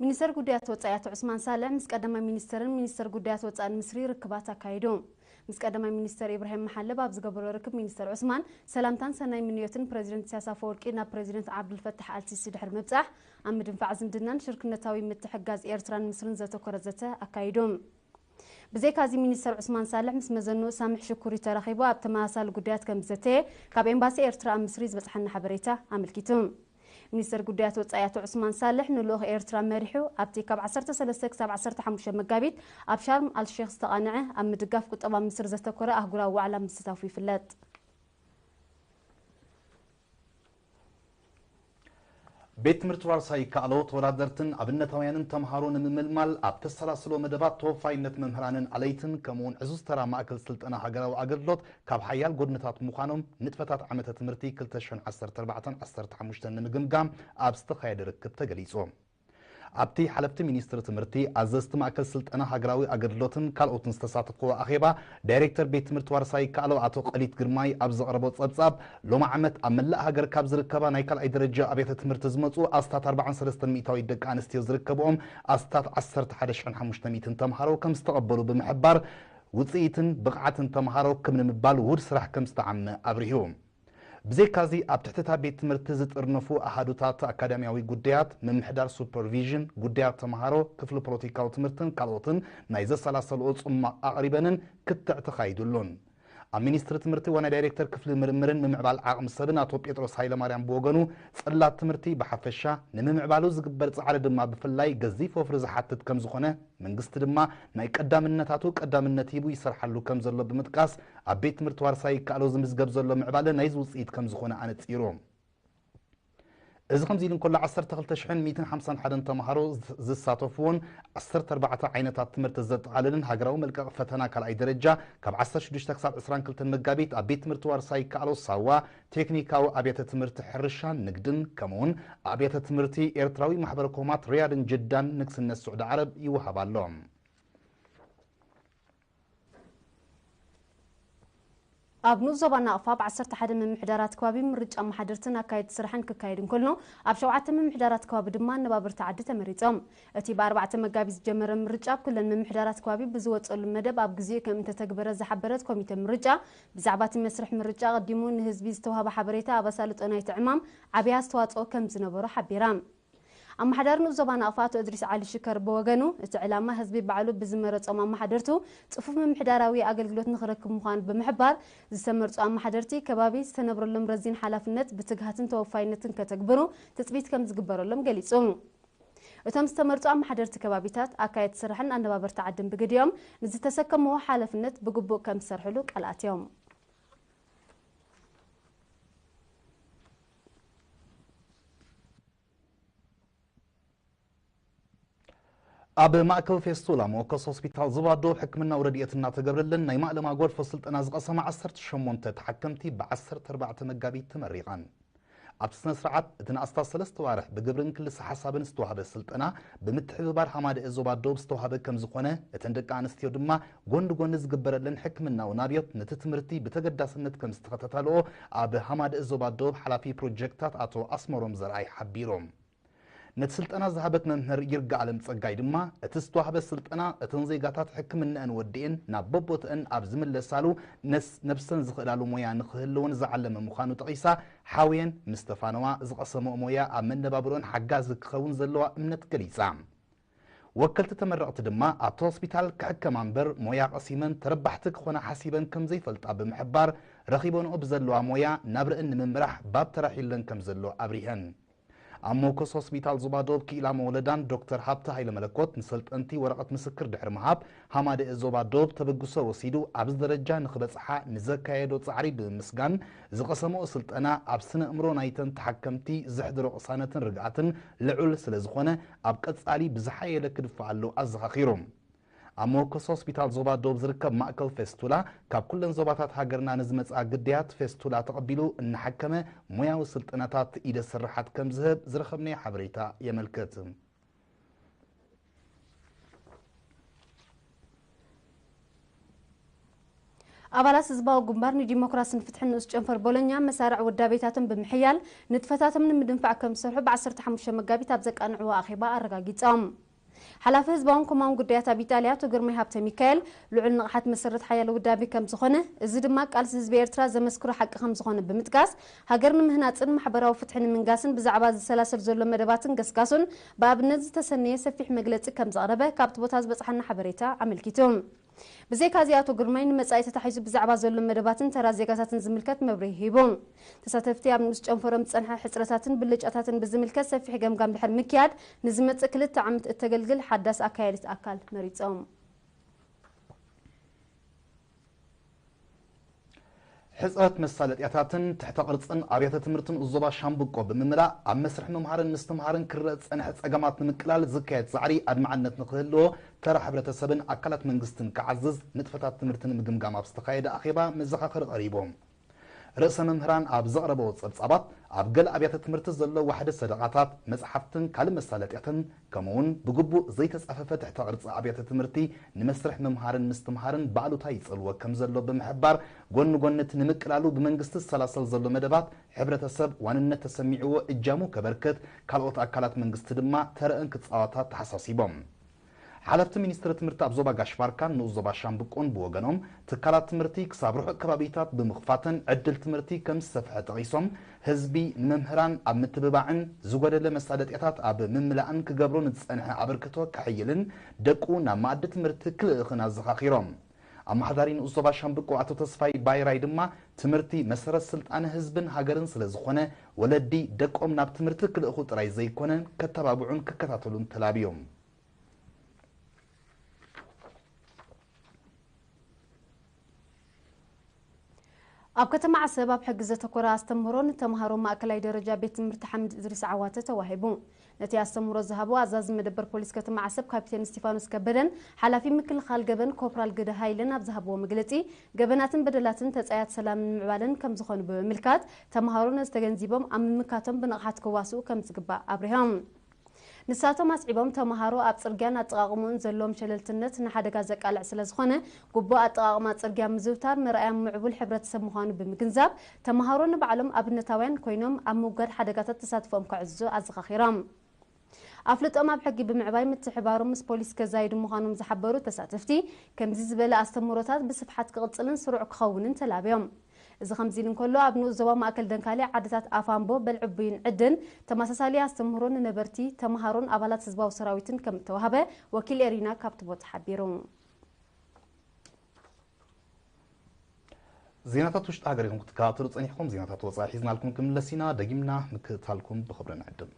ሚኒስተር ጉዳያት ወጻያት ዑስማን ሳልሕ ምስ ቀዳማይ ሚኒስተር ጉዳያት ወጻኢን ምስሪ ርክባት አካይዶም ምስ ቀዳማይ ሚኒስተር ኢብራሂም መሐለብ ኣብ ዝገበሮ ርክብ ሚኒስተር ዑስማን ሰላምታን ሰናይ ምንዮትን ፕሬዝደንት ኢሳያስ አፈወርቂ ናብ ፕሬዝደንት ዓብዱልፈታሕ አልሲሲ ድሕር ምብጻሕ ኣብ ምድንፋዕ ዝምድናን ሽርክነታዊ ምትሕጋዝ ኤርትራን ምስርን ዘተኮረ ዘተ አካይዶም بزيكازي ሚኒስተር ዑስማን ሳልሕ ምስ መዘኑ ሳምሕ ሽኩሪ ተራኺቡ ኣብ ተመሳሳሊ ጉዳያት ከም ዘተ ካብ ኤምባሲ ኤርትራ ምስሪ ዝበጽሐና ሓበሬታ ኣመልኪቱም ሚኒስተር ጉዳያት ወጻያት ዑስማን ሳልሕ ንልኡኽ ኤርትራ መሪሑ ኣብቲ ካብ 13 ክሳብ 15 መጋቢት ኣብ ሻርም አልሼኽ ዝተቃንዐ ኣብ ምድጋፍ ቁጠባ ምስር ዘተኮረ ኣህጉራዊ ዋዕላ ምስተታፉ ይፍለጥ ቤት ትምህርት ዋርሳይ ካሎ ተወዳደርትን ኣብነታውያንን ተምሃሮን ንምልማል ኣብ ተሰላስሎ መደባት ተወፋይነት መምህራንን ዓለይትን ከምኡውን ዕዙዝ ተራ ማእከል ስልጠና ሃገራዊ ኣገልግሎት ካብ ሓያል ጎድንታት ምዃኖም ንጥፈታት ዓመተ ትምህርቲ 2014-15 ንምግምጋም ኣብ ዝተኻየደ ርክብ ተገሊጹ ኣብቲ ሓለፍቲ ሚኒስትር ትምህርቲ ኣዘዝቲ ማእከል ስልጠና ሃገራዊ ኣገልግሎትን ካልኦትን ዝተሳተፍዎ ኣኼባ ዳይሬክተር ቤት ትምህርቲ ዋርሳይ ካሎ ኣቶ ቀሊት ግርማይ ኣብ ዘቕረቦ ጸብጻብ ሎማ ዓመት ኣብ መላእ ሃገር ካብ ዝርከባ ናይ ካልኣይ ደረጃ ኣብያተ ትምህርቲ ዝመጹ ኣስታት 43 ሚእታዊ ደቂ ኣንስትዮ ዝርከብኦም ኣስታት 11500 ተምሃሮ ከም ዝተቐበሉ ብምሕባር ውጽኢትን ብቕዓትን ተምሃሮ ከም ንምባል ውድ ስራሕ ከም ዝተዓመ ኣብሪሁ بزيكازي ابتحتتا بيت ትምህርቲ ዝጥርነፉ ኣሃዱታት አካዳሚያዊ ጉዳያት መምሕዳር ሱፐርቪዥን ጉዳያት ተምሃሮ ክፍሊ ፖለቲካዊ ትምህርትን ካልኦትን ናይ ዘሰላሰልኦ ጽማቕ ኣቕሪበንን ክትዕ ተኻይዱሉን ኣብ ሚኒስትሪ ትምህርቲ ዋና ዳይሬክተር ክፍሊ ምርምርን ምምዕባል ዓቕሚ ሰብን አቶ ጴጥሮስ ሃይለማርያም ብወገኑ ጽላት ትምህርቲ ብሓፈሻ ንምምዕባሉ ዝግበር ጻዕሪ ድማ ብፍላይ ገዚፍ ወፍሪ ዝሓትት ከም ዝኾነ መንግስቲ ድማ ናይ ቀዳምነታቱ ቀዳምነት ሂቡ ይሰርሓሉ ከም ዘሎ ብምጥቃስ ኣብ ቤት ትምህርቲ ዋርሳይ ካሎ ዝምዝገብ ዘሎ ምዕባለ ናይ ዝውጽኢት ከም ዝኾነ ኣነጺሩ እዚ ከምዚ ኢልን ኮላ 12151 ተምሃሮ ዝሳተፉን 14 ዓይነታት ትምህርቲ ዘጠቓልልን ሃገራዊ መልቀቕ ፈተና ካልኣይ ደረጃ ካብ 16 ክሳብ 22 መጋቢት ኣብ ቤት ትምህርቲ ዋርሳይ ካሎ ሳዋ ቴክኒካዊ ኣብያተ ትምህርቲ ሕርሻን ንግድን ከምኡውን ኣብያተ ትምህርቲ ኤርትራዊ ማሕበረ ኮማት ሪያድን ጅዳን ንግስነት ስዑድ ዓረብ ይወሃባሎም ኣብ ኑዞባ ናቕፋብ 11 መምሕዳራት ከባቢ ምርጫ ማሕደርትን ኣካይድ ስራሕን ክካየድን ከሎ ኣብ 7 መምሕዳራት ከባቢ ድማ ነባብርቲ ዓዲ ተመሪጾም እቲ ብ4 መጋቢት ዝጀመረ ምርጫ ኩለን መምሕዳራት ከባቢ ብዝወጸሉ መደብ ኣብ ግዜ ከም እንተተግበረ ዝሓበረት ኮሚቴ ምርጫ ብዛዕባ እቲ መስርሕ ምርጫ ቀዲሙ ንህዝቢ ዝተዋሃበ ሓበሬታ ኣበሳልጦ ናይ ትዕማም ዓብይ ኣስተዋጽኦ ከም ዝነበሮ ሓቢራ ኣማሕዳር ኑዞባ ናቕፋት እድሪስ ዓሊ ሽከር በወገኑ እቲ ዕላማ ህዝቢ ባዕሉ ብዝመረጾም ኣማሕደርቱ ጽፉፍ መምሕዳራዊ ኣገልግሎት ንኽረክብ ምዃኑ ብምሕባር ዝተመርጹ ኣማሕደርቲ ከባቢ ዝተነብረሎም ረዚን ሓላፍነት ብትግሃትን ተወፋይነትን ከተግብሩ ትጽቢት ከም ዝግበረሎም ገሊጹ እቶም ዝተመርጹ ኣማሕደርቲ ከባቢታት ኣካየድ ስራሕን ኣነባበርቲ ዓድን ብግድዮም ንዝተሰከምዎ ሓላፍነት ብግቡእ ከም ዝሰርሕሉ ቃልኣትዮም ኣብ ማእከል ፌስቱላ ሞከስ ሆስፒታል ዝባዶ ሕክምና ወረዲእትና ተገብረለን ናይ ማእለማ ጎርፎ ስልጠና ዝቀሰማ 18 ተሐከምቲ ብ14 መጋቢት ተመሪቐን ኣብ ስነ ስርዓት እቲ ንኣስታት 3 ዋርሕ ብግብርን ክልስ ሓሳብን ዝተዋሃበ ስልጠና ብምትሕብባር ሃማደ እዞባዶ ዝተዋሃበ ከም ዝኾነ እተን ደቂ ኣንስትዮ ድማ ጎንዲ ጎኒ ዝግበረለን ሕክምናዊ ናብዮት ነቲ ትምህርቲ ብተገዳስነት ከም ዝተኸታተልኦ ኣብ ሃማደ እዞባዶ ሓላፊ ፕሮጀክታት ኣቶ ኣስመሮም ዘርኣይ ሓቢሮም ነቲ ስልጠና ዝሃበት መምህር ይርጋ ዓለም ጸጋይ ድማ እቲ ዝተዋሃበ ስልጠና እተን ዜጋታት ሕክምናን ወዲእን ናብ በቦትአን ኣብ ዝምለሳሉ ነብሰን ዝኽእላሉ ሞያ ንኽህልውን ዝዓለመ ምዃኑ ጠቒሳ ሓውየን ምስተፋነዋ ዝቐሰምኦ ሞያ ኣብ መነባብሮን ሓጋዝ ክኸውን ዘለዋ እምነት ገሊጻ ወከልቲ ተመረቕቲ ድማ ኣብቲ ሆስፒታል ክሕከማ እምበር ሞያ ቀሲመን ተረባሕቲ ክኾና ሓሲበን ከም ዘይፈልጣ ብምሕባር ረኺበንኦ ብዘለዋ ሞያ ናብ ርእን ንምምራሕ ባብ ተራሒለን ከም ዘሎ ኣብሪሀን ኣሞኮስ ሆስፒታል ዞባዶብ ኪኢላ መወለዳን ዶክተር ሃብተ ሃይለ መለኮት ንሰልጠንቲ ወረቐት ምስክር ድሕሪ ምሃብ ሃማደ ዞባዶብ ተበግሶ ወሲዱ ኣብዚ ደረጃ ንኽበጽሓ ንዘካየዶ ጻዕሪ ብምስጋን ዝቐሰምኦ ስልጠና ኣብ ስነ እምሮ ናይተን ተሓከምቲ ዝሕድሮ ቅሳነትን ርግኣትን ልዑል ስለ ዝኾነ ኣብ ቀጻሊ ብዝሓየለ ክድፋኣሉ ኣዘኻኺሮም ኣሞኮስ ሆስፒታል ዞባዶብ ዝርከብ ማእከል ፌስቱላ ካብ ኩለን ዞባታት ሃገርና ንዝመጽኣ ግድያት ፌስቱላ ተቐቢሉ እናሐከመ ሞያዊ ስልጠናታት ኢደ ስራሓት ከም ዝህብ ዝረኸብናዮ ሓበሬታ የመልክት أبالات زباو جمبار نديمقراطية فتح النص جنفر بولنيا مسارع ودابيتاتهم بمحيال نتفتاتهم من مدنفع كم سرح بعصر تحمش مجابي تابزك أنعوا أخيبا الرجاجيتهم حلاف زباون كمان قديات بإيطاليا تجرمي هابت ميكائيل لعل نقحت مسرت حياة ودابي كم سخنة زد ما قال زبيرترا زمسكرو حق خم سخنة بمتقاس هاجرن مهنات محبرة وفتحن من قاسن بزعباز السلاسل زول مدباتن قسقاسون باب النز تسنية سفيح مجلس كم زغربة كابت بوتاز بصحنا حبريتا عمل كيتون بزيك هزياتو قرمين مسايت تحيز بزعبا زول مدباتن ترى زيكاتن زملكات مبري هيبون تساتفتي ابن جنفرم تصنح حصرتاتن بلجاتاتن بزملكات سفيح قمقام بحر مكياد نزمت كلت عمت التقلقل حداس اكايلت اكل مريصهم حصرت مسالتياتاتن تحت قرصن ابيات تمرتن الزبا شامبقو بمملا اب مسرح ممهارن مستمهارن كرص انحص اقامات مقلال زكايت زعري ادمعنت نخلو ترى حبرتسبن اكلات منغستن كعزز نتفتات تمرتن مقمقام ابستقايد اخيبا مزخاخر قريبهم رأس ممهران اب زقربو صبصبات اب قل ابيات تمرت زلو واحد صدقاتات مصحفتن كلمه مسالتياتن كمون بقبو زي تصففه تحت قرص ابيات تمرتي نمسرح ممهارن مستمهارن بعلو تاي صلو كم زلو بمحبار قنت نمقلالو بمنغست السلاسل زلو مدبات حبرتسب واننت تسميعو اجامو كبركت كالوت اكلات منغست دما ترئن كصاواتات تحساسيبهم حالفت مينستر تمرت ابزوبا غاشباركان نوزوبا شامبقون بوغنوم تكالات تمرتي كصابرح كبابيتات بمخفاتن عدل تمرتي كم سفحه تقيسوم حزبي ممهران اب متببعن زغدله مسادتيات اب مملان كغبرو نصنح ابركتو كحيلن دقونا ماده تمرت كلخنا زخاخيروم اما حدارين اوزوبا شامبقو اتو تصفاي بايراي دما تمرتي مسرت سلطان حزبن هاجرن سلازخونه ولدي دقوم ناب تمرت كلخو طراي زيكونن كتبابعون ككتاتلون تلابيوم أب كتم عسباب حق زتكورا استمرون تمهرون مأكلاي درجة بيت مرت حمد إدريس عواته توهبون نتي استمر الذهبوا عزاز مدبر بوليس كتم عسب كابتن ستيفانوس كبدن حلافي مكل خال جبن كوبرال قد هايلن أبذهبوا مجلتي جبناتن بدلاتن تسعيات سلام معلن كم زخون بملكات تمهرون استجنزيبهم أم مكاتم بنقحات كواسو كم زقبا أبراهام نساتو مسعيبهم تمهارو اب صرغان اطقاقمون زلوم شللتنت نحدغا زقالع سلازخونه غبو اطقاقما صرغان مزوتار مرأيا معبول حبرتسب مخانو بمغنزاب تمهارو نبعلم ابنتاوين كوينوم اموغد حدغاتات تساتفهم كعزو ازخخيرام افلطوم اب حقي بمعباي متحبارو مس بوليس كزايد مخانوم زحبرو تساتفتي كمزي زبل استمروتات بصفحات كقصلن سرع كخونن تلابيوم إذا خمسين كله أبنو زوا ما أكل دنكالي عادات أفامبو بالعبين عدن تماسسالي استمرون نبرتي تمهارون أبالات سزباو سراويتن كم توهبه وكيل إرينا كابتبوت حبيرون زيناتات وشت أجريكم كتكاتر تصنيحكم زيناتات وصاحيزنا لكم كم لسينا دقيمنا مكتالكم بخبرنا عدم